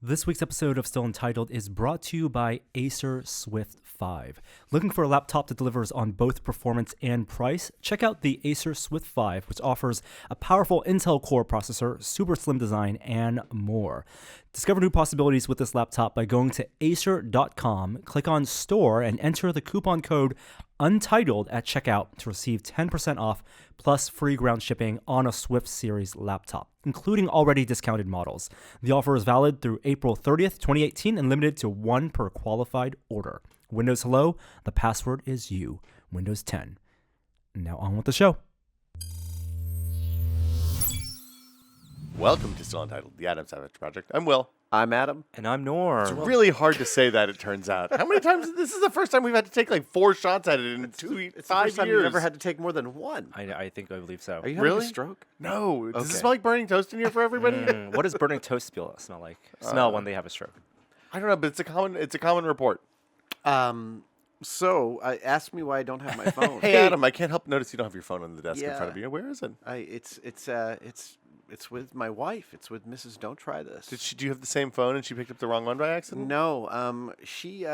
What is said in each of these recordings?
This week's episode of Still Untitled is brought to you by Acer Swift 5. Looking for a laptop that delivers on both performance and price? Check out the Acer Swift 5, which offers a powerful Intel Core processor, super slim design, and more. Discover new possibilities with this laptop by going to acer.com, click on Store, and enter the coupon code Untitled at checkout to receive 10% off plus free ground shipping on a Swift series laptop, including already discounted models. The offer is valid through April 30th, 2018 and limited to one per qualified order. Windows Hello, the password is you. Windows 10. Now on with the show. Welcome to Still Untitled, the Adam Savage Project. I'm Will. I'm Adam. And I'm Norm. It's really hard to say that, it turns out. How many times? This is the first time we've had to take like 4 shots at it in It's 5 the first time years. you've ever had to take more than one. I believe so. Are you having Really? a stroke? No. Does Okay. it smell like burning toast in here for everybody? What does burning toast smell like? Smell when they have a stroke. I don't know, but it's a common report. So ask me why I don't have my phone. Hey, Adam, I can't help notice you don't have your phone on the desk in Yeah. front of you. Where is it? It's with my wife. It's with Mrs. Don't Try This. Do you have the same phone and she picked up the wrong one by accident? No. She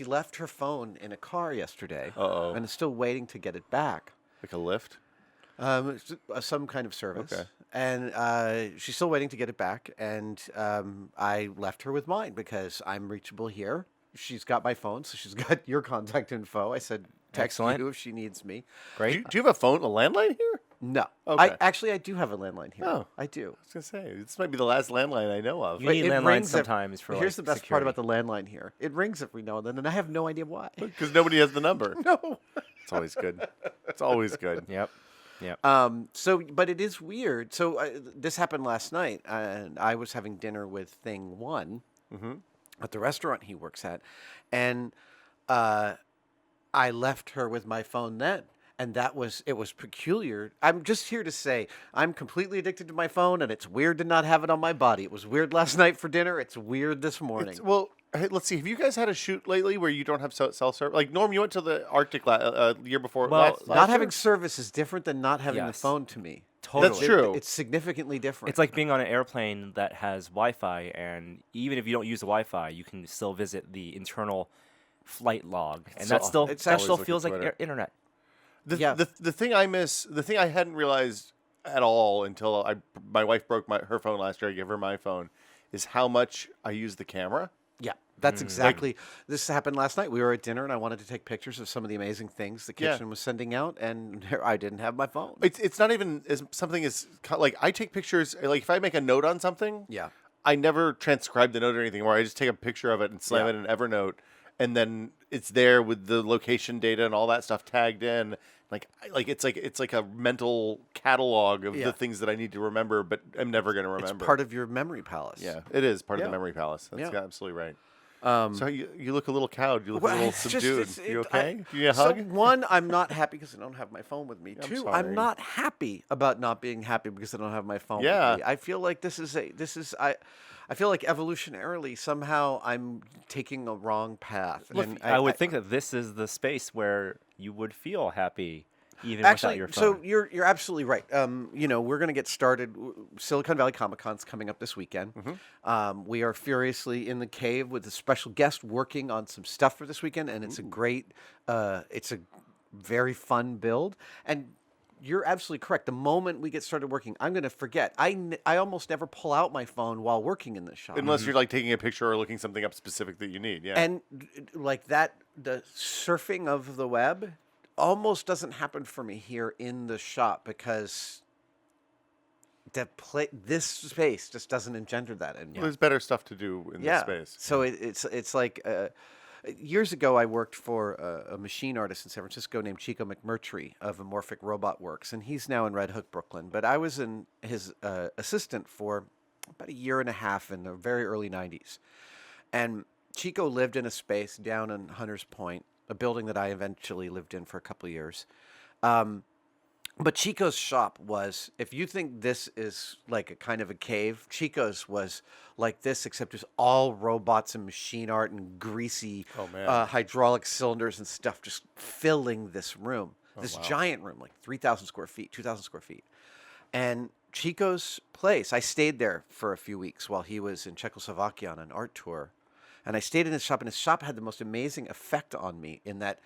left her phone in a car yesterday. Uh-oh. And is still waiting to get it back. Like a lift? Some kind of service. Okay. And she's still waiting to get it back. And I left her with mine because I'm reachable here. She's got my phone, so she's got your contact info. I said, text Excellent. you if she needs me. Great. Do you have a landline here? No. Okay. I do have a landline here. Oh. I do. I was going to say, this might be the last landline I know of. You need it landlines rings sometimes for Here's the best security. part about the landline here. It rings every now and then, and I have no idea why. Because nobody has the number. No. It's always good. It's always good. Yep. Yep. But it is weird. So this happened last night, and I was having dinner with Thing One at the restaurant he works at, and I left her with my phone then. And it was peculiar. I'm just here to say I'm completely addicted to my phone, and it's weird to not have it on my body. It was weird last night for dinner. It's weird this morning. Well, hey, let's see. Have you guys had a shoot lately where you don't have cell service? Like, Norm, you went to the Arctic year before. Well, last Not year? having service is different than not having the Yes. phone to me. Totally. That's true. It's significantly different. It's like being on an airplane that has Wi-Fi, and even if you don't use the Wi-Fi, you can still visit the internal flight log, and So- that still it's that still always feels like like Twitter. internet. Yeah. The thing I miss, the thing I hadn't realized at all until my wife broke her phone last year. I gave her my phone, is how much I use the camera. Yeah, that's exactly. This happened last night. We were at dinner, and I wanted to take pictures of some of the amazing things the kitchen was sending out, and I didn't have my phone. It's not even as something as like I take pictures. Like if I make a note on something, Yeah. I never transcribe the note or anything. Where I just take a picture of it and slam Yeah. it in Evernote, and then it's there with the location data and all that stuff tagged in. It's like a mental catalog of Yeah. the things that I need to remember, but I'm never going to remember. It's part of your memory palace. Yeah, it is part of Yeah. the memory palace. That's Yeah. absolutely right. So you look a little cowed. You look a little it's just- subdued. it's- You it- okay? Do you need a So hug? one, I'm not happy because I don't have my phone with me. Two, sorry. I'm not happy about not being happy because I don't have my phone Yeah. with me. I feel like I feel like evolutionarily somehow I'm taking a wrong path. And I would think that this is the space where you would feel happy, even Actually, without your phone. so you're absolutely right. We're going to get started. Silicon Valley Comic Con's coming up this weekend. We are furiously in the cave with a special guest working on some stuff for this weekend, and it's it's a very fun build. And you're absolutely correct. The moment we get started working, I'm going to forget. I almost never pull out my phone while working in the shop. Unless you're like taking a picture or looking something up specific that you need. Yeah. And like that, the surfing of the web almost doesn't happen for me here in the shop because this space just doesn't engender that in me. There's better stuff to do in this space. So it's like years ago I worked for a machine artist in San Francisco named Chico McMurtry of Amorphic Robot Works, and he's now in Red Hook, Brooklyn. But I was in his assistant for about a year and a half in the very early 90s. And Chico lived in a space down in Hunters Point, a building that I eventually lived in for a couple of years. But Chico's shop was, if you think this is like a kind of a cave, Chico's was like this, except it's all robots and machine art and greasy hydraulic cylinders and stuff just filling this room, this giant room, like 3,000 square feet, 2,000 square feet. And Chico's place. I stayed there for a few weeks while he was in Czechoslovakia on an art tour. And I stayed in his shop, and his shop had the most amazing effect on me in that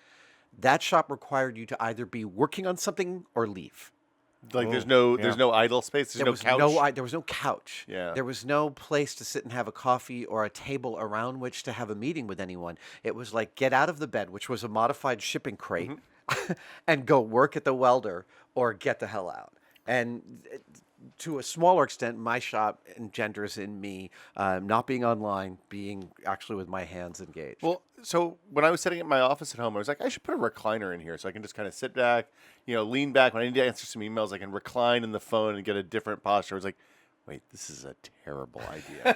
shop required you to either be working on something or leave. Like there's no idle space. There's no couch. There was no couch. Yeah. There was no place to sit and have a coffee or a table around which to have a meeting with anyone. It was like get out of the bed, which was a modified shipping crate, and go work at the welder or get the hell out. And to a smaller extent, my shop engenders in me not being online, being actually with my hands engaged. Well, so when I was setting up my office at home, I was like, I should put a recliner in here so I can just kind of sit back, lean back. When I need to answer some emails, I can recline in the phone and get a different posture. I was like, wait, this is a terrible idea.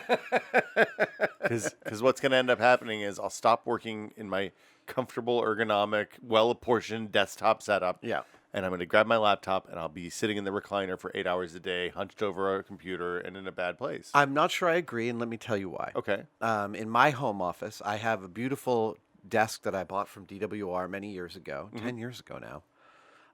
Because what's going to end up happening is I'll stop working in my comfortable, ergonomic, well-apportioned desktop setup. Yeah. And I'm going to grab my laptop, and I'll be sitting in the recliner for 8 hours a day, hunched over a computer, and in a bad place. I'm not sure I agree, and let me tell you why. Okay. In my home office, I have a beautiful desk that I bought from DWR many years ago, 10 years ago now.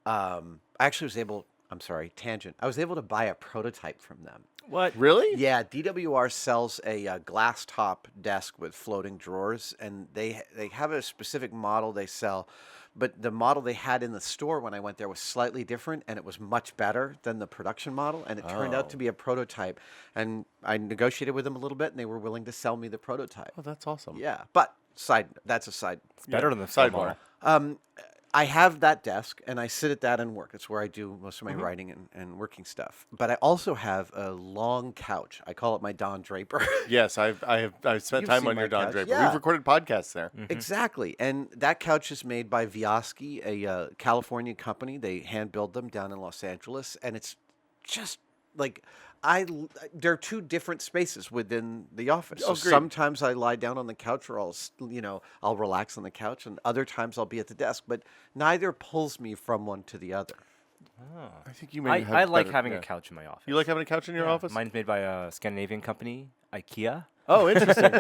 I actually was able, I'm sorry, tangent. I was able to buy a prototype from them. What? Really? Yeah, DWR sells a glass top desk with floating drawers, and they have a specific model they sell. But the model they had in the store when I went there was slightly different, and it was much better than the production model, and it turned out to be a prototype. And I negotiated with them a little bit, and they were willing to sell me the prototype. Oh, that's awesome. Yeah, but that's a side. It's better than the sidebar. I have that desk, and I sit at that and work. It's where I do most of my writing and working stuff. But I also have a long couch. I call it my Don Draper. Yes, I've spent You've time seen on my your Don couch. Draper. Yeah. We've recorded podcasts there. Exactly. And that couch is made by Vioski, a California company. They hand build them down in Los Angeles. And it's just like there are two different spaces within the office. So Agreed. sometimes I lie down on the couch, or I'll relax on the couch, and other times I'll be at the desk. But neither pulls me from one to the other. I think you may have I like better- having yeah. a couch in my office. You like having a couch in your office? Mine's made by a Scandinavian company, IKEA. Oh, interesting.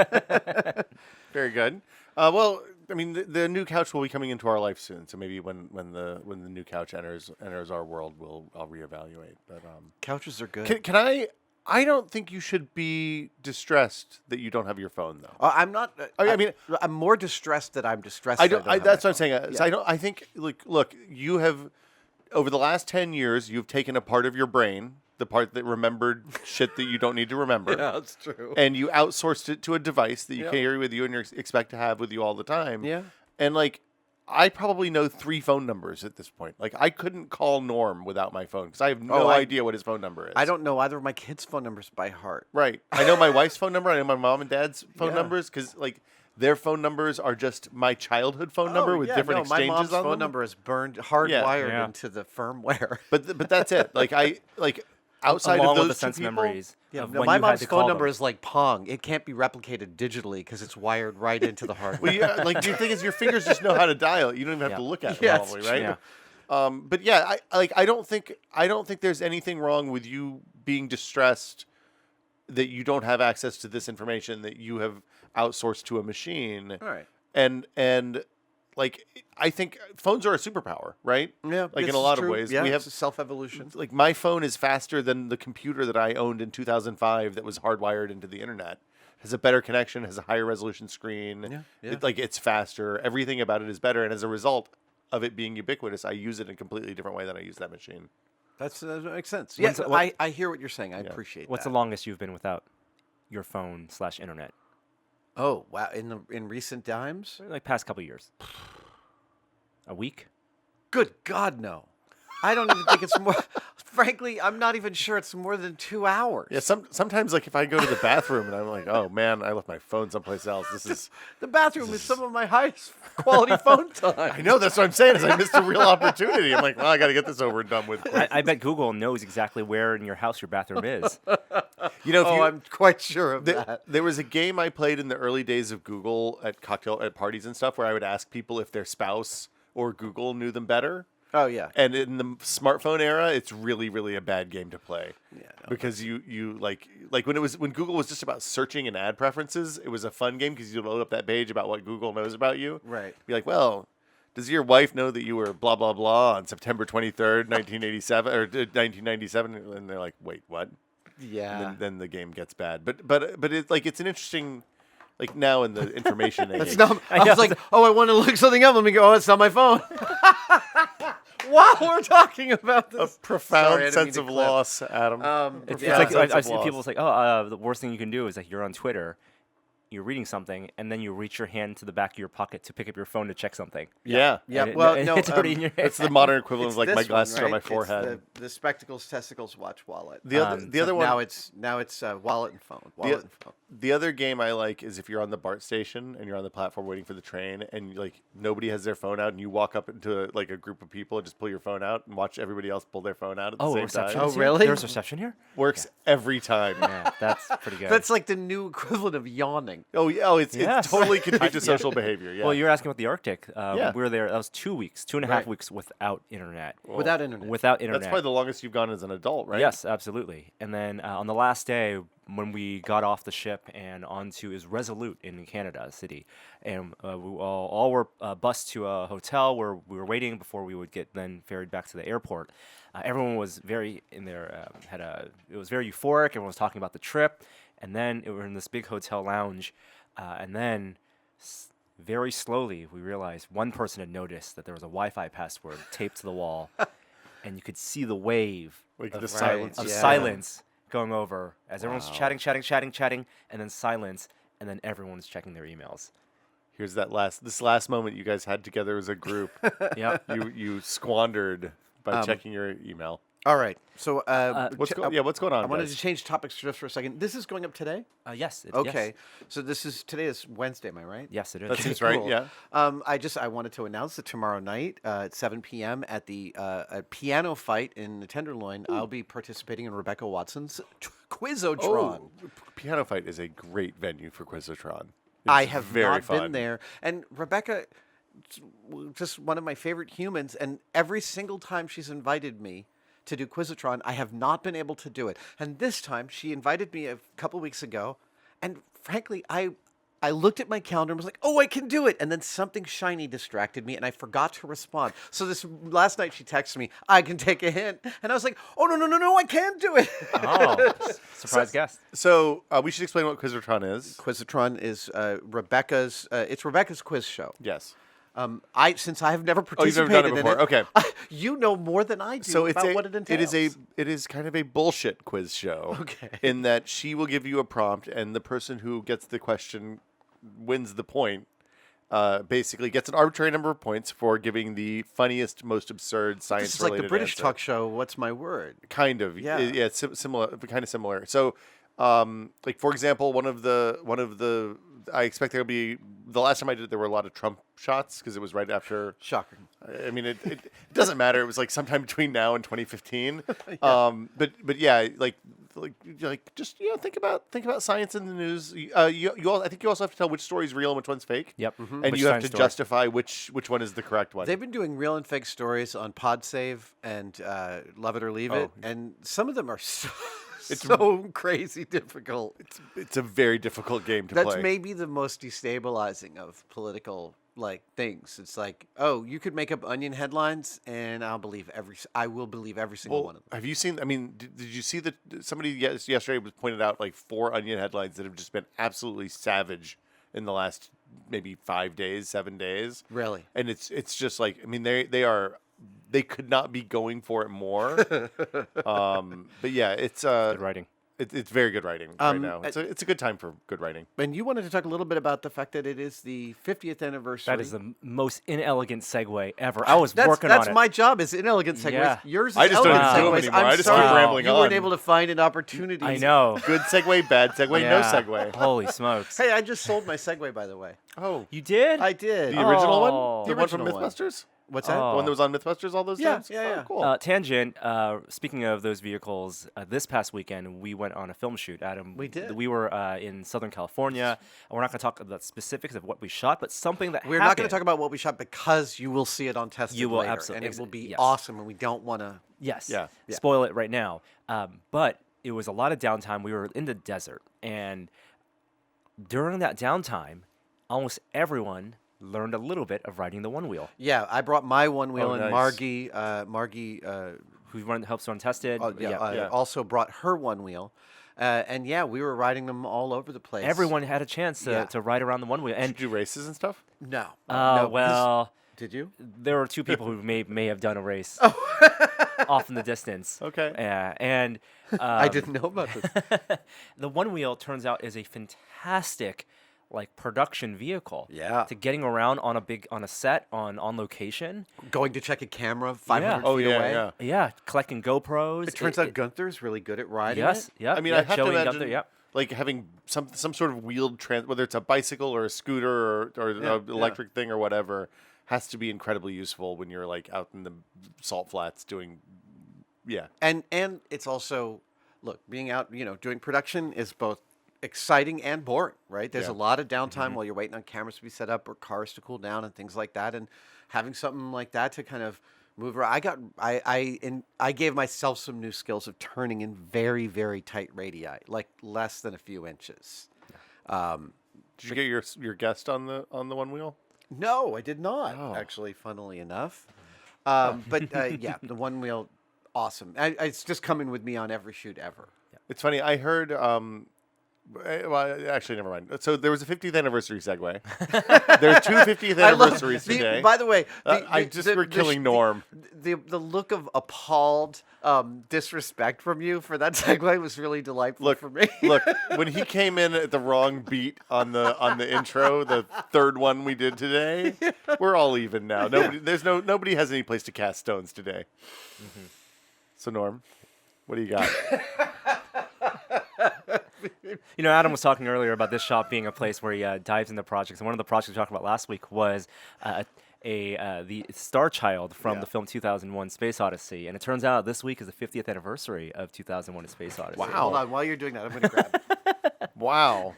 Very good. Well, I mean, the new couch will be coming into our life soon. So maybe when the new couch enters our world, I'll reevaluate. But Couches are good. can I don't think you should be distressed that you don't have your phone though. I'm not. I mean, I'm more distressed that I'm distressed. I that don't. have That's my what I'm saying. phone. So I think look, you have over the last 10 years, you've taken a part of your brain, the part that remembered shit that you don't need to remember. Yeah, that's true. And you outsourced it to a device that you Yeah. carry with you and you expect to have with you all the time. Yeah. And I probably know 3 phone numbers at this point. I couldn't call Norm without my phone because I have no idea what his phone number is. I don't know either of my kids' phone numbers by heart. Right. I know my wife's phone number. I know my mom and dad's phone Yeah. numbers because their phone numbers are just my childhood phone number with different exchanges my mom's on phone them. number is hardwired Yeah. into the firmware. But that's it. Outside Along of those with the two sense people, memories Yeah, of no, when my you had mom's to phone call number them. is like Pong. It can't be replicated digitally because it's wired right into the hardware. Well, yeah, the thing is, your fingers just know how to dial it. You don't even have to look at it, Yeah, it's probably, right? Yeah. But yeah, I don't think there's anything wrong with you being distressed that you don't have access to this information that you have outsourced to a machine. All right. And I think phones are a superpower, right? Yeah, in this a is lot true. of ways. Yeah, We have it's a self-evolution. my phone is faster than the computer that I owned in 2005 that was hardwired into the internet. Has a better connection, has a higher resolution screen. Yeah. It's faster. Everything about it is better, and as a result of it being ubiquitous, I use it in a completely different way than I use that machine. That makes sense. When's Yeah, the- I hear what you're saying. I appreciate What's that. the longest you've been without your phone / internet? Oh, wow. In recent times? Like past couple years. A week? Good God, no. I don't even think it's more. Frankly, I'm not even sure it's more than 2 hours. Yeah, sometimes if I go to the bathroom and I'm like, oh man, I left my phone someplace else. This is The bathroom is some of my highest quality phone time. I know that's what I'm saying is I missed a real opportunity. I'm like, well, I got to get this over and done with. I bet Google knows exactly where in your house your bathroom is. You know, if you, I'm quite sure of that. there was a game I played in the early days of Google at parties and stuff where I would ask people if their spouse or Google knew them better. Oh, yeah. And in the smartphone era, it's really, really a bad game to play. Yeah, no, because you like when Google was just about searching and ad preferences, it was a fun game because you load up that page about what Google knows about you. Right. Be like, well, Does your wife know that you were blah blah blah on September 23rd, 1987 or 1997? And they're like, wait, what? Yeah. And then the game gets bad. But it's like it's an interesting. Like now in the information age. That's not. I was like, oh, I want to look something up. Let me go. Oh, it's on my phone. While we're talking about this, a profound Sorry, I didn't mean sense to of clip. loss, Adam. It's Yeah, like sense I've of seen loss. people say, the worst thing you can do is like you're on Twitter, you're reading something, and then you reach your hand to the back of your pocket to pick up your phone to check something. Yeah. Yeah. And Well, and no. it's already in your hand. It's the modern equivalent It's of like this my one, glasses are on right? my It's forehead. the spectacles, testicles, watch, wallet. The other one. Now it's wallet and phone. Wallet and phone. The other game I like is if you're on the BART station and you're on the platform waiting for the train and like nobody has their phone out and you walk up into a group of people and just pull your phone out and watch everybody else pull their phone out at the same reception. time. Oh, really? There's reception here. Works every time. Yeah, that's pretty good. That's like the new equivalent of yawning. Oh yeah, it's Yes. totally contagious social behavior. Yeah. Well, you're asking about the Arctic. Yeah. We were there. That was 2 weeks, 2.5 Right. weeks without internet. Without internet. Without internet. That's probably the longest you've gone as an adult, right? Yes, absolutely. And then on the last day, when we got off the ship and onto is Resolute in Canada City, and we all were bused to a hotel where we were waiting before we would get then ferried back to the airport. Everyone was very in there. It was very euphoric. Everyone was talking about the trip, and then we were in this big hotel lounge, and then. Very slowly, we realized one person had noticed that there was a Wi-Fi password taped to the wall, and you could see the wave Like of the silence. of Yeah. silence going over as everyone's Wow. chatting, and then silence, and then everyone's checking their emails. Here's this last moment you guys had together as a group. Yep. you squandered by checking your email. All right. So What's going on? I wanted guys? to change topics just for a second. This is going up today. Yes. Okay. So today is Wednesday. Am I right? Yes, it is. That seems right. Cool. Yeah. I wanted to announce that tomorrow night at 7 p.m. at the piano fight in the Tenderloin, I'll be participating in Rebecca Watson's Quizotron. Oh, Piano Fight is a great venue for Quizotron. I It's have very not fun. been there, and Rebecca, just one of my favorite humans, and every single time she's invited me to do Quizotron, I have not been able to do it. And this time, she invited me a couple weeks ago, and frankly, I looked at my calendar and was like, oh, I can do it. And then something shiny distracted me, and I forgot to respond. So last night, she texted me, I can take a hint. And I was like, oh, no, I can do it. Oh, surprise guest. So we should explain what Quizotron is. Quizotron is Rebecca's quiz show. Yes. Since I have never Oh, you've participated never done it in before. Okay. You know more than I do So it's about what it entails. it is kind of a bullshit quiz show. Okay. In that she will give you a prompt, and the person who gets the question wins the point. Basically, gets an arbitrary number of points for giving the funniest, most absurd This is science-related like the British answer. talk show. What's my word? Kind of. Yeah. Yeah. It's similar. Kind of similar. So, like for example, one of the I expect there'll be the last time I did it, there were a lot of Trump shots because it was right after. Shocking. I mean, it doesn't matter. It was like sometime between now and 2015. But yeah, like just think about science in the news. I think you also have to tell which story is real and which one's fake. Yep. And Which you have science to story? justify which one is the correct one. They've been doing real and fake stories on PodSave and Love It or Leave It, and some of them are so crazy difficult. It's a very difficult game to That's play. maybe the most destabilizing of political things. It's like, oh, you could make up onion headlines, and I will believe every single one of them. Have you seen? I mean, did you see that somebody yesterday was pointed out like 4 onion headlines that have just been absolutely savage in the last maybe 5 days, 7 days. Really? And it's just like, I mean, they could not be going for it more. But yeah, it's Good writing. It's very good writing right now. It's a good time for good writing. And you wanted to talk a little bit about the fact that it is the 50th anniversary. That is the most inelegant segue ever. I was That's working on it. my job is inelegant segues. Yeah. Yours is I just don't elegant even do 'em segues. anymore. I'm I just keep sorry rambling you weren't on. able to find an opportunity. I know. Good segue, bad segue, no Yeah. segue. Holy smokes. Hey, I just sold my Segway, by the way. Oh, You did? I did. the original one, Oh. the The one from original one. MythBusters, What's that? the Oh. one that was on MythBusters all those Yeah, times. yeah, Oh, yeah. cool. Tangent. Speaking of those vehicles, this past weekend we went on a film shoot. Adam, We did. We were in Southern California. And we're not going to talk about specifics of what we shot, but something that We're not going to talk about what we shot because you will see it on Tested You will later, absolutely- and it will be yes. awesome, and we don't want to. Yes. Yeah. Spoil it right now. But it was a lot of downtime. We were in the desert, and during that downtime, almost everyone learned a little bit of riding the one wheel. Yeah, I brought my one wheel, Oh, and nice. Margie Helps run tested. Yeah. also brought her one wheel. And yeah, we were riding them all over the place. Everyone had a chance to ride around the one wheel. Did And you do races and stuff? No. uh, no, well, did you? there were two people who may have done a race off in the distance. Okay. Yeah, and I didn't know about this. the one wheel turns out is a fantastic production vehicle. Yeah. To getting around on a set on location. Going to check a camera 500 Oh, feet yeah, away. yeah. Yeah, collecting GoPros. It turns out Gunther's really good at riding Yes, it. yeah. I mean, yeah, I have Joey to and imagine, Gunther, yeah. like having some sort of wheeled whether it's a bicycle or a scooter or an electric thing or whatever, has to be incredibly useful when you're like out in the salt flats doing. Yeah. And it's also, look, being out, doing production is both exciting and boring, right? There's Yeah. a lot of downtime while you're waiting on cameras to be set up or cars to cool down and things like that. And having something like that to kind of move around, I gave myself some new skills of turning in very, very tight radii, like less than a few inches. Did you get your guest on the one wheel? No, I did not, Oh. actually, funnily enough. But yeah, the one wheel, awesome. It's just coming with me on every shoot ever. It's funny. I heard. Well, actually, never mind. So there was a 50th anniversary Segway. There are two 50th anniversaries today. By the way, we're killing Norm. The look of appalled disrespect from you for that segue was really delightful for me. Look, when he came in at the wrong beat on the intro, the third one we did today, we're all even now. Nobody has any place to cast stones today. Mm-hmm. So Norm, what do you got? Adam was talking earlier about this shop being a place where he dives into projects, and one of the projects we talked about last week was the Star Child from the film 2001: Space Odyssey, and it turns out this week is the 50th anniversary of 2001: Space Odyssey. Wow. Hold on, while you're doing that, I'm going to grab. Wow.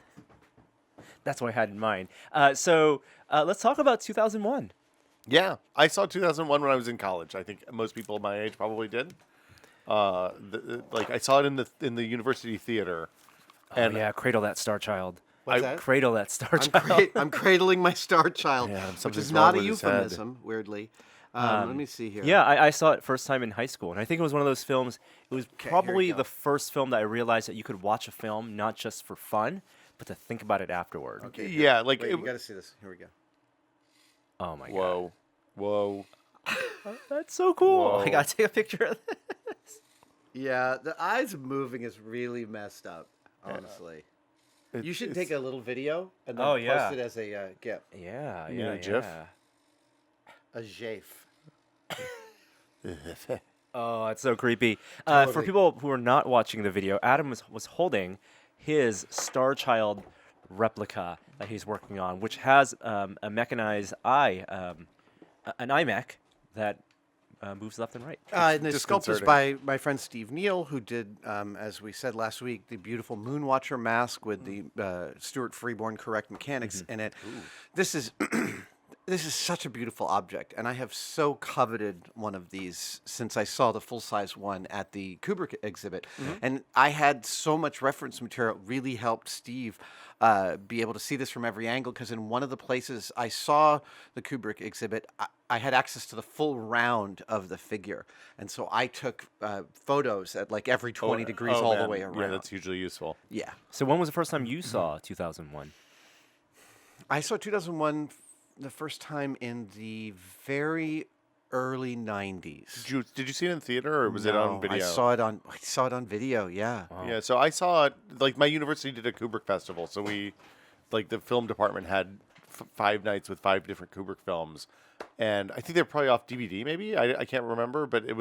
That's what I had in mind. So let's talk about 2001. Yeah, I saw 2001 when I was in college. I think most people my age probably did. I saw it in the university theater. And cradle that Star Child. What's that? Cradle that Star Child. I'm cradling my Star Child, Yeah, which something's is not wrong a with his head. euphemism, weirdly. Let me see here. Yeah, I saw it first time in high school, and I think it was one of those films. It was here we probably go. the first film that I realized that you could watch a film not just for fun, but to think about it afterward. Okay, Yeah, here. like Wait, it- you got to see this. Here we go. Oh my god, Whoa. that's so cool! Whoa. I gotta take a picture of this. Yeah, the eyes moving is really messed up. Honestly, you should take a little video and then Oh, yeah. post it as a GIF, Yeah, You mean yeah, a GIF? a GIF. Oh, it's so creepy. For Totally. people who are not watching the video, Adam was holding his Star Child replica that he's working on, which has a mechanized eye, an iMech that moves left and right. And the sculpt is disconcerting. by my friend Steve Neal, who did, as we said last week, the beautiful Moonwatcher mask with the Stuart Freeborn correct mechanics in it. This is this is such a beautiful object, and I have so coveted one of these since I saw the full-size one at the Kubrick exhibit. And I had so much reference material, it really helped Steve be able to see this from every angle, because in one of the places I saw the Kubrick exhibit, I had access to the full round of the figure. And so I took photos at like every 20 degrees all the way around. Yeah, that's hugely useful. Yeah. So when was the first time you saw 2001? I saw 2001 the first time in the very early 90s. Did you see it in theater or was it on video? I saw it on video, yeah. Yeah, so I saw it, like my university did a Kubrick festival, so we, like the film department had 5 nights with 5 different Kubrick films, and I think they're probably off DVD maybe, I can't remember, but it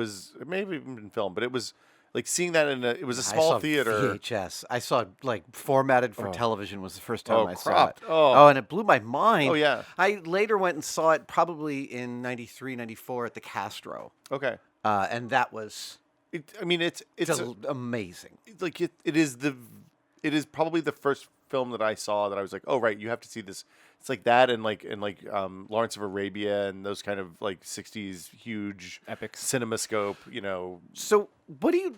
may have even been filmed, but it was, like seeing that it was a I small saw theater. VHS. I saw it like formatted for television was the first time I saw it. cropped. Oh. And it blew my mind. Oh, yeah. I later went and saw it probably in 93, 94 at the Castro. Okay. And that was It's amazing. like it is probably the first film that I saw that I was like, oh right, you have to see this It's like that and Lawrence of Arabia and those kind of like 60s huge Epics. CinemaScope, you know. So what do you?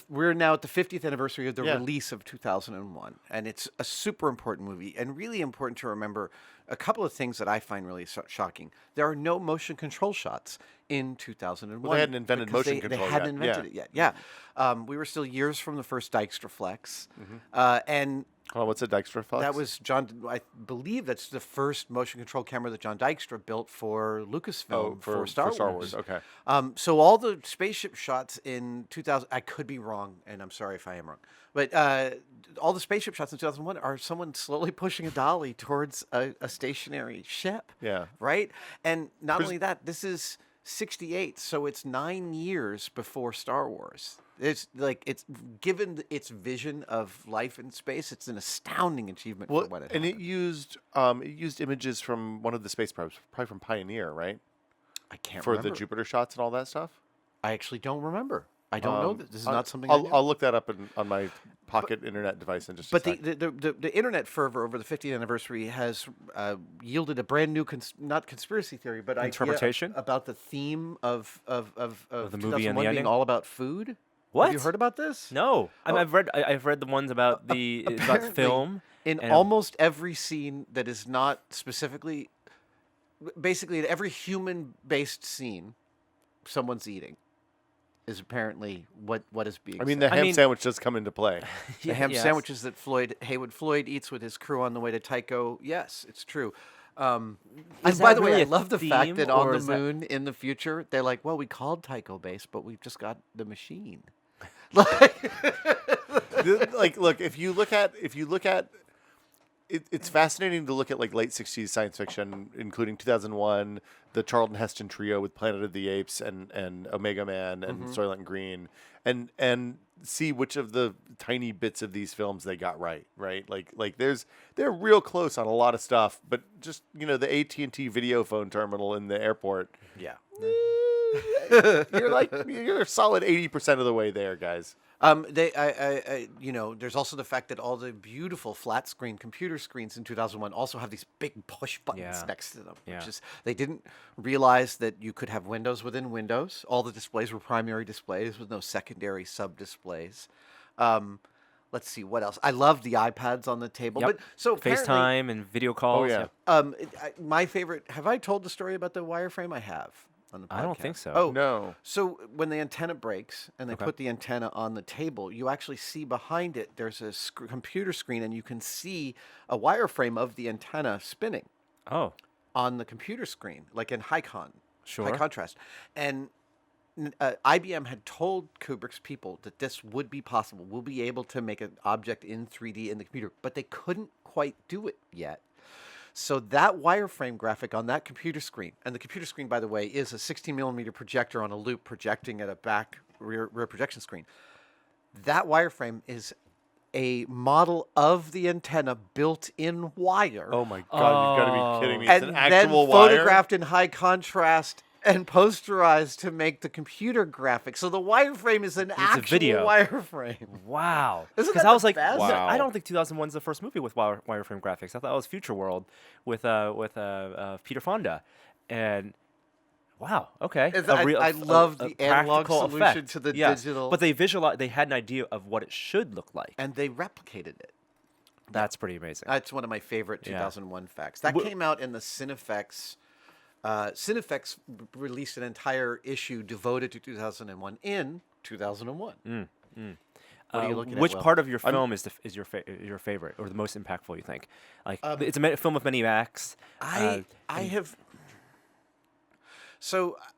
We're now at the 50th anniversary of the Yeah. release of 2001, and it's a super important movie and really important to remember. A couple of things that I find really shocking. There are no motion control shots in 2001. Well, they hadn't invented because motion control They hadn't yet. invented it yet. Yeah. We were still years from the first Dykstra Flex, and Oh, what's a Dykstra Flex? that was I believe that's the first motion control camera that John Dykstra built for Lucasfilm for Star Wars. Okay. So all the spaceship shots in 2000, I could be wrong, and I'm sorry if I am wrong, but all the spaceship shots in 2001 are someone slowly pushing a dolly towards a stationary ship. Yeah. Right? And not only that, this is 68, so it's 9 years before Star Wars. It's given its vision of life in space, it's an astounding achievement for what it and happened. it used images from one of the space probes, probably from Pioneer, right? I can't For remember. the Jupiter shots and all that stuff. I actually don't remember. I don't know that. This is not something I'll look that up on my pocket internet device in just But a sec. the internet fervor over the 50th anniversary has yielded a brand new, not conspiracy theory, but Interpretation? idea about the theme of the movie and 2001 the being ending? all about food. What? Have you heard about this? No, I've read the ones about about Apparently, film. In and- almost every scene that is not specifically, basically in every human-based scene, someone's eating. Is apparently what is being. I mean, said. the ham sandwich does come into play. The ham Yes. sandwiches that Haywood Floyd eats with his crew on the way to Tycho. Yes, it's true. And Is by that the way, really I a love the fact theme, that on or the is that- moon in the future, they're like, well, we called Tycho base, but we've just got the machine. Like, Like, look, if you look at it's fascinating to look at like late 60s science fiction, including 2001, the Charlton Heston trio with Planet of the Apes and Omega Man and Soylent Green, and see which of the tiny bits of these films they got right. Like they're real close on a lot of stuff, but just, you know, the AT&T video phone terminal in the airport, yeah. you're a solid 80% of the way there, guys. There's also the fact that all the beautiful flat screen computer screens in 2001 also have these big push buttons Yeah. next to them. Yeah. Which is, they didn't realize that you could have windows within windows. All the displays were primary displays with no secondary sub displays. Let's see what else. I love the iPads on the table. Yep. But so apparently, FaceTime and video calls. yeah. my favorite. Have I told the story about the wireframe? I have on the podcast. I don't think so. Oh No. So when the antenna breaks and they put the antenna on the table, you actually see behind it there's a computer screen, and you can see a wireframe of the antenna spinning Oh, on the computer screen, like in high Sure. contrast. And IBM had told Kubrick's people that this would be possible. We'll be able to make an object in 3D in the computer, but they couldn't quite do it yet. So that wireframe graphic on that computer screen, and the computer screen, by the way, is a 16 millimeter projector on a loop projecting at a rear projection screen. That wireframe is a model of the antenna built in wire. Oh my God, you've got to be kidding me. It's and an then actual wire? photographed in high contrast and posterized to make the computer graphic. So the wireframe is an actual video. wireframe. wow. Isn't Because that I was the like, best? Wow. I don't think 2001 is the first movie with wireframe graphics. I thought it was Future World with Peter Fonda, and wow, okay. I love the analog practical solution effect. to the Yes, digital. But they had an idea of what it should look like. And they replicated it. That's pretty amazing. That's one of my favorite Yeah. 2001 facts. That came out in the Cinefex. Cinefex released an entire issue devoted to 2001 in 2001. What are you looking at, Which Will? part of your film is your favorite or the most impactful? You think? Like it's a film of many acts. I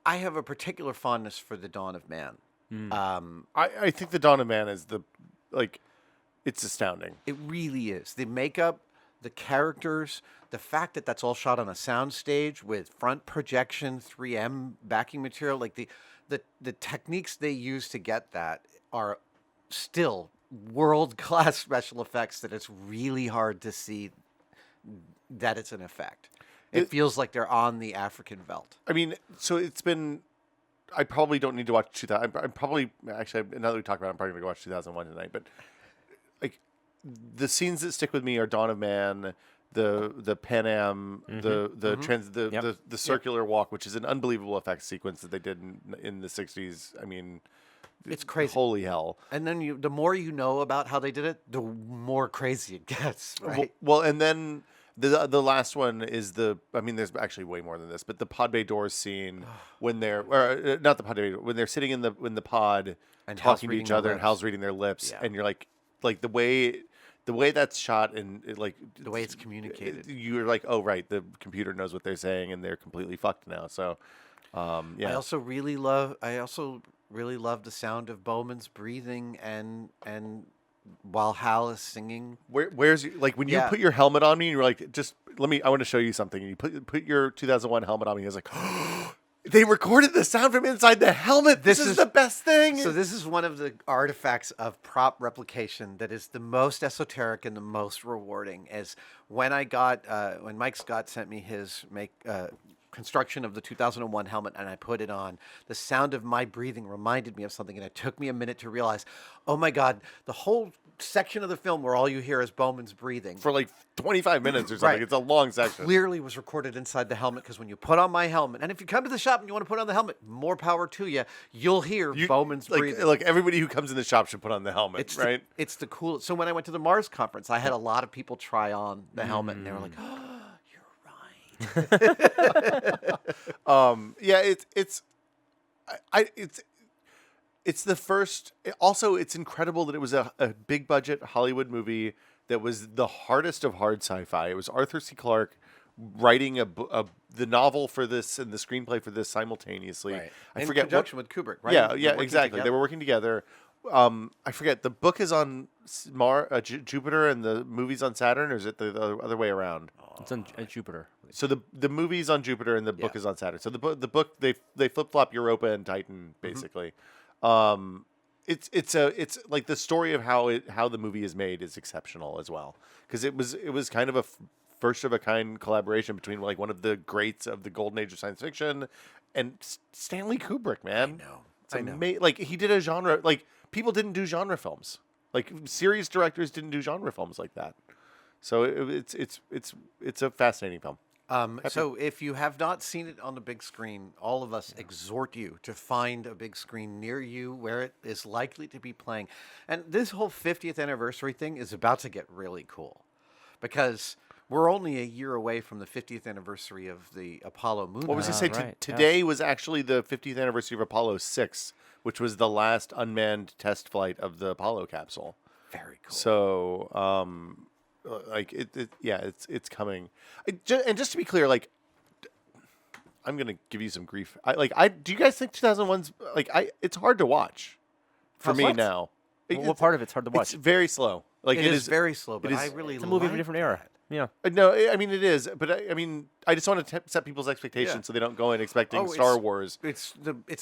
have a particular fondness for The Dawn of Man. I think The Dawn of Man is it's astounding. It really is. The makeup, the characters, the fact that that's all shot on a soundstage with front projection, 3M backing material, like the techniques they use to get that are still world-class special effects that it's really hard to see that it's an effect. It feels like they're on the African veldt. I mean, so it's been. I probably don't need to watch 2000. I'm probably actually now that we talk about it, I'm probably gonna go watch 2001 tonight. But like the scenes that stick with me are Dawn of Man, the Pan Am, the circular walk, which is an unbelievable effects sequence that they did in the 60s. I mean, It's crazy. Holy hell. And then the more you know about how they did it, the more crazy it gets, right? Well, and then the last one is there's actually way more than this, but the pod bay doors scene when they're not the pod bay, when they're sitting in the pod and talking to each other and Hal's reading their lips, and you're like the way that's shot and the way it's communicated, you're like, oh right, the computer knows what they're saying and they're completely fucked now. So I also really love the sound of Bowman's breathing and while Hal is singing. Where's when you put your helmet on me and you're like, just I want to show you something, and you put your 2001 helmet on me, and it's like, they recorded the sound from inside the helmet. This is the best thing. So this is one of the artifacts of prop replication that is the most esoteric and the most rewarding. Is when when Mike Scott sent me his construction of the 2001 helmet and I put it on, the sound of my breathing reminded me of something, and it took me a minute to realize, oh my God, the whole section of the film where all you hear is Bowman's breathing for 25 minutes or something. Right. It's a long section. Clearly was recorded inside the helmet, because when you put on my helmet, and if you come to the shop and you want to put on the helmet, more power to you, you'll hear Bowman's breathing. Like everybody who comes in the shop should put on the helmet, right? It's the coolest. So when I went to the Mars conference, I had a lot of people try on the helmet, and they were like, oh, it's the first. Also, it's incredible that it was a big budget Hollywood movie that was the hardest of hard sci-fi. It was Arthur C. Clarke writing the novel for this and the screenplay for this simultaneously. Right. I forget, in conjunction with Kubrick, right? Yeah, exactly. Together. They were working together. I forget, the book is on Jupiter and the movie's on Saturn, or is it the other way around? It's on Jupiter. So the movie's on Jupiter and the book is on Saturn. So the book they flip flop Europa and Titan basically. It's like the story of how the movie is made is exceptional as well, because it was kind of a first of a kind collaboration between one of the greats of the golden age of science fiction and Stanley Kubrick, man. I know. He did a genre, people didn't do genre films. Series directors didn't do genre films like that. So it's a fascinating film. So if you have not seen it on the big screen, all of us exhort you to find a big screen near you where it is likely to be playing. And this whole 50th anniversary thing is about to get really cool, because we're only a year away from the 50th anniversary of the Apollo moon. What was I say? Right, today was actually the 50th anniversary of Apollo 6, which was the last unmanned test flight of the Apollo capsule. Very cool. So, it's coming. And just to be clear, I'm gonna give you some grief. Do you guys think 2001's it's hard to watch for me now? What part of it's hard to watch? It's very slow. It is very slow, but I really it's a movie of a different era. Yeah. No, I mean it is, but I just want to set people's expectations so they don't go in expecting Star Wars. It's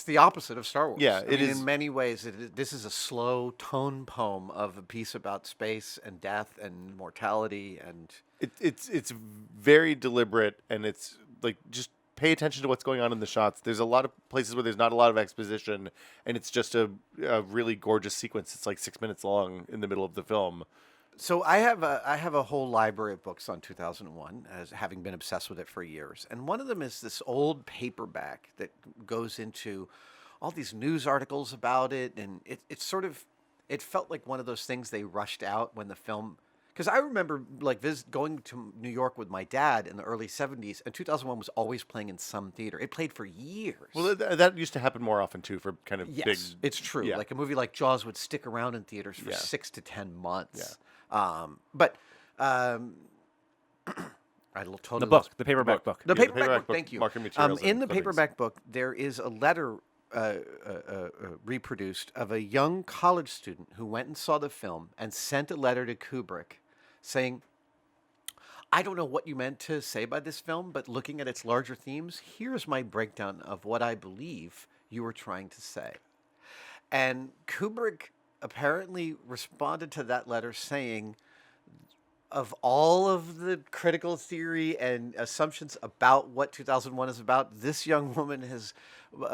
the opposite of Star Wars. Yeah, it is in many ways. This is a slow tone poem of a piece about space and death and mortality, and it's very deliberate, and it's just pay attention to what's going on in the shots. There's a lot of places where there's not a lot of exposition, and it's just a really gorgeous sequence. It's 6 minutes long in the middle of the film. So I have a whole library of books on 2001, as having been obsessed with it for years. And one of them is this old paperback that goes into all these news articles about it, and it felt like one of those things they rushed out when the film. Because I remember going to New York with my dad in the early 70s, and 2001 was always playing in some theater. It played for years. Well, that used to happen more often too, for kind of big. Yes, it's true. Yeah. Like a movie like Jaws would stick around in theaters for 6 to 10 months. Yeah. I totally the book, the paperback book. The paperback book. Thank you. Marketing materials In the clippings. paperback book, there is a letter reproduced of a young college student who went and saw the film and sent a letter to Kubrick saying, I don't know what you meant to say by this film, but looking at its larger themes, here's my breakdown of what I believe you were trying to say. And Kubrick apparently responded to that letter saying, of all of the critical theory and assumptions about what 2001 is about, this young woman has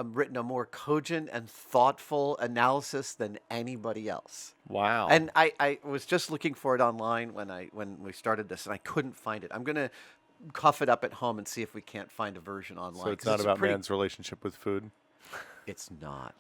written a more cogent and thoughtful analysis than anybody else. Wow. And I was just looking for it online when we started this, and I couldn't find it. I'm going to cough it up at home and see if we can't find a version online. So it's 'cause not about pretty- man's relationship with food. It's not.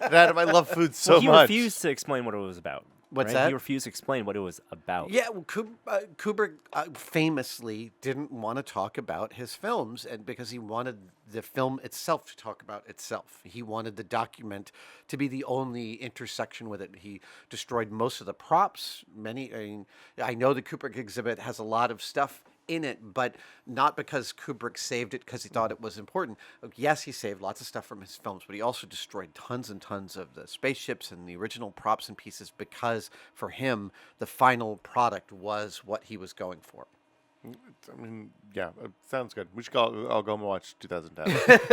Adam, I love food so Well, he much. refused to explain what it was about. What's right? that? He refused to explain what it was about. Yeah, well, Kubrick famously didn't want to talk about his films, and because he wanted the film itself to talk about itself. He wanted the document to be the only intersection with it. He destroyed most of the props. I know the Kubrick exhibit has a lot of stuff in it, but not because Kubrick saved it because he thought it was important. Yes, he saved lots of stuff from his films, but he also destroyed tons and tons of the spaceships and the original props and pieces because for him, the final product was what he was going for. I mean, yeah, it sounds good. We should go. I'll go and watch 2010.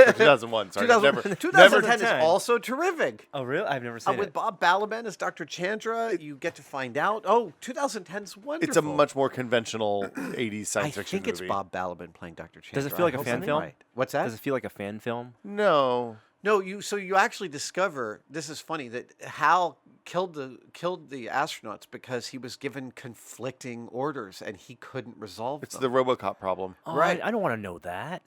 Or 2001, sorry. 2010 is also terrific. Oh, really? I've never seen With it. Bob Balaban as Dr. Chandra, you get to find out. Oh, 2010 is wonderful. It's a much more conventional 80s science I fiction think movie. it's Bob Balaban playing Dr. Chandra. Does it feel like I a hope fan I'm film? right. What's that? Does it feel like a fan film? No. No, you actually discover, this is funny, that Hal killed the astronauts because he was given conflicting orders and he couldn't resolve It's them. the RoboCop problem. Oh, Right. I don't want to know that.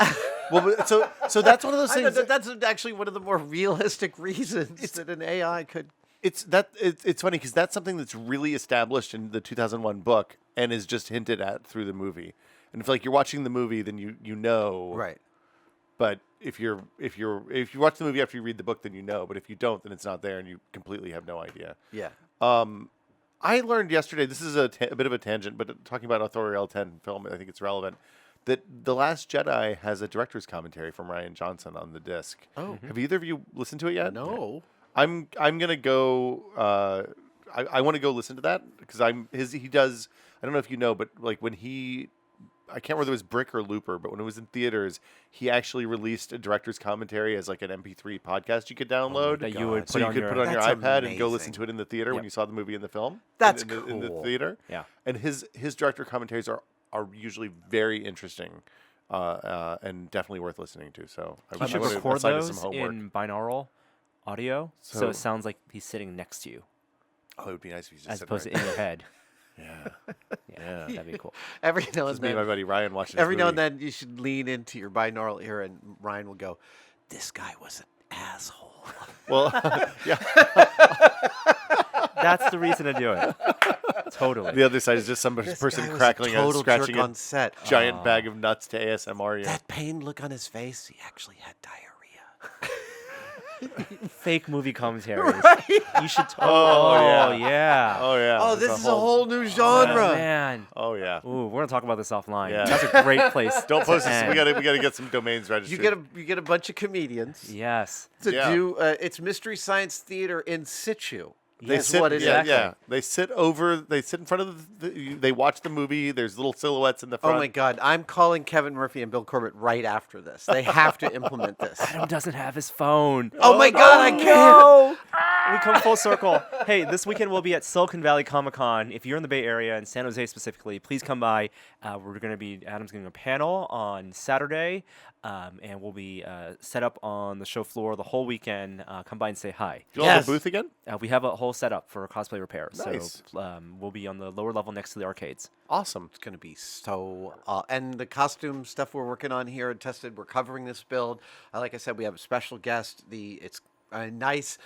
Well, but, so that's one of those I know things. that's actually one of the more realistic reasons that an AI could. It's funny because that's something that's really established in the 2001 book and is just hinted at through the movie. And if like you're watching the movie, then you know. Right. But if you watch the movie after you read the book, then you know. But if you don't, then it's not there, and you completely have no idea. Yeah. I learned yesterday. This is a bit of a tangent, but talking about Authorial 10 film, I think it's relevant. That The Last Jedi has a director's commentary from Rian Johnson on the disc. Oh. Have either of you listened to it yet? No. I'm gonna go. I want to go listen to that because he does. I don't know if you know, but like when I can't remember whether it was Brick or Looper, but when it was in theaters, he actually released a director's commentary as like an MP3 podcast you could download. that you would so put you on could your- put on your That's iPad and go listen amazing. to it in the theater when Yep. you saw the movie in the film. That's in the cool. theater. Yeah. And his director commentaries are usually very interesting and definitely worth listening to. So You should wanna record assign us those some homework. in binaural audio, so So- it sounds like he's sitting next to you, Oh, it would be nice if you just as said opposed to right. in your head. Yeah. Yeah, that'd be cool. Every now This and is me and my then, buddy Ryan watching. every this now and movie. then, you should lean into your binaural ear, and Ryan will go, "This guy was an asshole." Well, yeah. That's the reason to do it. Totally. The other side is just some This person guy was crackling a and total scratching jerk a on set. giant bag of nuts to ASMR you. That pained look on his face, he actually had diarrhea. Fake movie commentaries. Right? You should. Oh, yeah. yeah. Oh yeah. Oh, there's this is a whole new Oh, genre. man. Oh yeah. Ooh, we're gonna talk about this offline. Yeah. That's a great place. Don't to post this. We end. gotta get some domains registered. You get a bunch of comedians Yes. to Yeah. do. It's Mystery Science Theater in situ. They That's sit. what it is. yeah, yeah. They sit in front of they watch the movie. There's little silhouettes in the front. Oh my God! I'm calling Kevin Murphy and Bill Corbett right after this. They have to implement this. Adam doesn't have his phone. Oh my God! I can't. No! We come full circle. Hey, this weekend we'll be at Silicon Valley Comic Con. If you're in the Bay Area and San Jose specifically, please come by. Adam's going to a panel on Saturday, and we'll be set up on the show floor the whole weekend. Come by and say hi. Do you have Yes. a booth again? We have a whole setup for cosplay repair. Nice. So we'll be on the lower level next to the arcades. Awesome. It's going to be so. And the costume stuff we're working on here at Tested, we're covering this build. Like I said, we have a special guest. It's a nice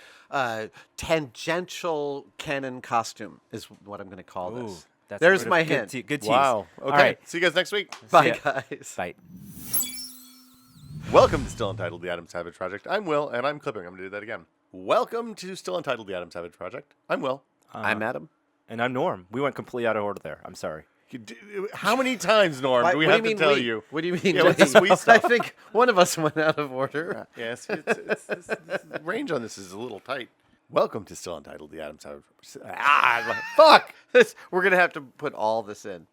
tangential canon costume is what I'm going to call this. That's There's good- my good hint. Good tease. Wow. Okay. All right. See you guys next week. Bye, ya. guys. Bye. Welcome to Still Untitled, the Adam Savage Project. I'm Will, and I'm clipping. I'm going to do that again. Welcome to Still Untitled, the Adam Savage Project. I'm Will. I'm Adam. And I'm Norm. We went completely out of order there. I'm sorry. How many times, Norm, do we What have do you to mean tell we? you? What do you mean? Yeah, with the we? sweet stuff. I think one of us went out of order. Yes, the range on this is a little tight. Welcome to Still Untitled, the Adam Savage. Fuck! We're going to have to put all this in.